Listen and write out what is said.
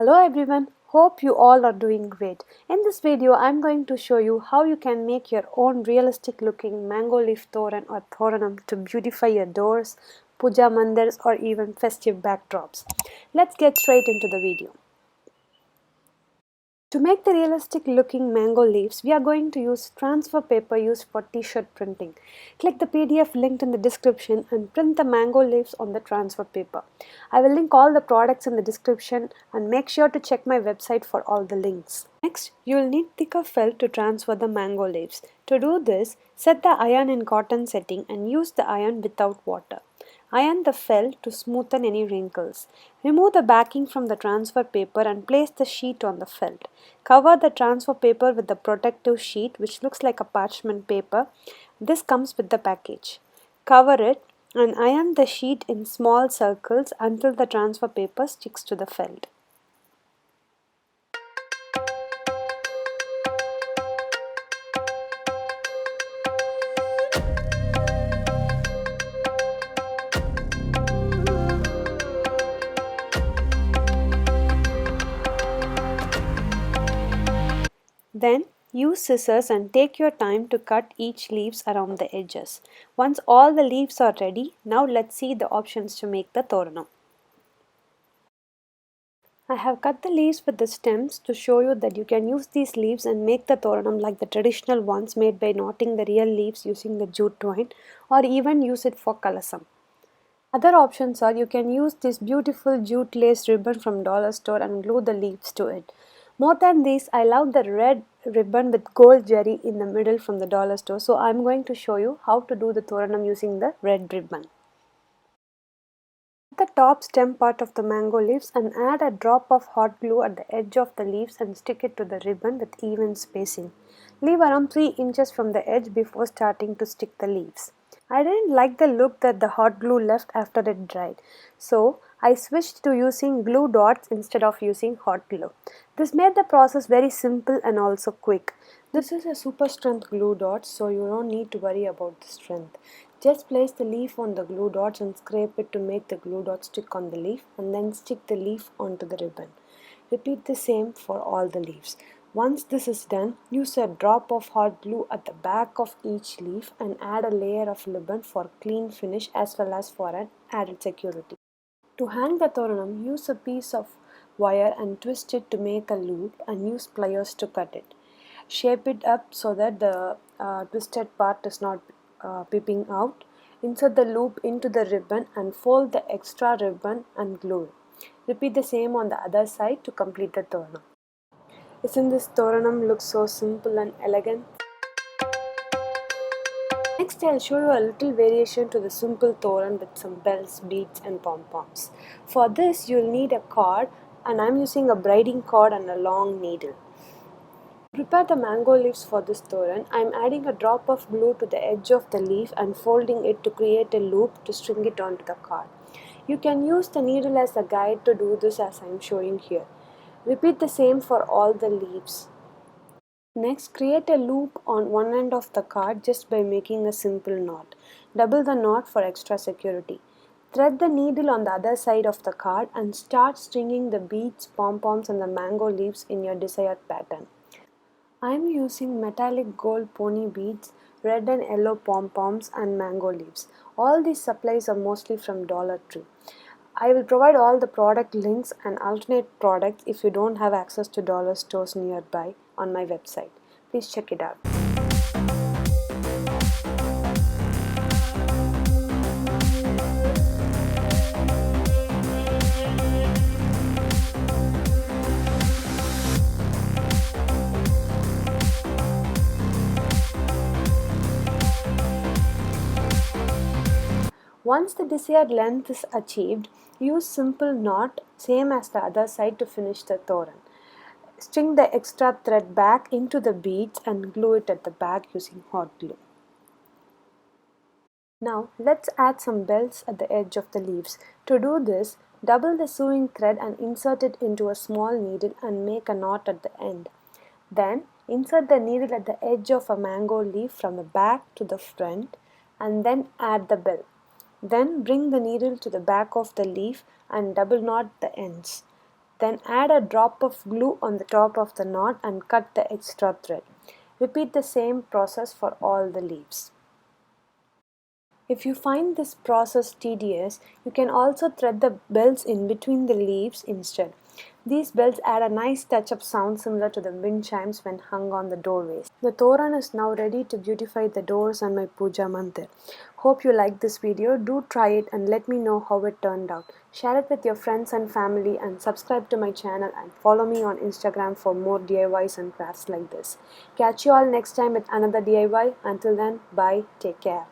Hello everyone, hope you all are doing great. In this video, I'm going to show you how you can make your own realistic looking mango leaf toran or thoranam to beautify your doors, puja mandirs or even festive backdrops. Let's get straight into the video. To make the realistic looking mango leaves, we are going to use transfer paper used for t-shirt printing. Click the PDF linked in the description and print the mango leaves on the transfer paper. I will link all the products in the description and make sure to check my website for all the links. Next, you will need thicker felt to transfer the mango leaves. To do this, set the iron in cotton setting and use the iron without water. Iron the felt to smoothen any wrinkles. Remove the backing from the transfer paper and place the sheet on the felt. Cover the transfer paper with the protective sheet which looks like a parchment paper. This comes with the package. Cover it and iron the sheet in small circles until the transfer paper sticks to the felt. Then use scissors and take your time to cut each leaves around the edges. Once all the leaves are ready, now let's see the options to make the toranam. I have cut the leaves with the stems to show you that you can use these leaves and make the toranam like the traditional ones made by knotting the real leaves using the jute twine or even use it for kalasam. Other options are you can use this beautiful jute lace ribbon from dollar store and glue the leaves to it. More than this, I love the red ribbon with gold jari in the middle from the dollar store, so I am going to show you how to do the toranam using the red ribbon. The top stem part of the mango leaves and add a drop of hot glue at the edge of the leaves and stick it to the ribbon with even spacing. Leave around 3 inches from the edge before starting to stick the leaves. I didn't like the look that the hot glue left after it dried, so I switched to using glue dots instead of using hot glue. This made the process very simple and also quick. This is a super strength glue dot, so you don't need to worry about the strength. Just place the leaf on the glue dots and scrape it to make the glue dot stick on the leaf and then stick the leaf onto the ribbon. Repeat the same for all the leaves. Once this is done, use a drop of hot glue at the back of each leaf and add a layer of ribbon for clean finish as well as for an added security. To hang the toranam, use a piece of wire and twist it to make a loop and use pliers to cut it. Shape it up so that the twisted part is not peeping out. Insert the loop into the ribbon and fold the extra ribbon and glue it. Repeat the same on the other side to complete the toranam. Isn't this toranam look so simple and elegant? Next, I'll show you a little variation to the simple toran with some bells, beads and pom-poms. For this, you'll need a cord and I'm using a braiding cord and a long needle. To prepare the mango leaves for this toran, I'm adding a drop of glue to the edge of the leaf and folding it to create a loop to string it onto the cord. You can use the needle as a guide to do this as I'm showing here. Repeat the same for all the leaves. Next, create a loop on one end of the card just by making a simple knot. Double the knot for extra security. Thread the needle on the other side of the card and start stringing the beads, pom-poms and the mango leaves in your desired pattern. I am using metallic gold pony beads, red and yellow pom-poms and mango leaves. All these supplies are mostly from Dollar Tree. I will provide all the product links and alternate products if you don't have access to dollar stores nearby on my website. Please check it out. Once the desired length is achieved, use simple knot same as the other side to finish the toran. String the extra thread back into the beads and glue it at the back using hot glue. Now let's add some bells at the edge of the leaves. To do this, double the sewing thread and insert it into a small needle and make a knot at the end. Then insert the needle at the edge of a mango leaf from the back to the front and then add the bell. Then bring the needle to the back of the leaf and double knot the ends. Then add a drop of glue on the top of the knot and cut the extra thread. Repeat the same process for all the leaves. If you find this process tedious, you can also thread the bells in between the leaves instead. These bells add a nice touch of sound similar to the wind chimes when hung on the doorways. The toran is now ready to beautify the doors and my puja mandir. Hope you liked this video. Do try it and let me know how it turned out. Share it with your friends and family and subscribe to my channel and follow me on Instagram for more DIYs and crafts like this. Catch you all next time with another DIY. Until then, bye, take care.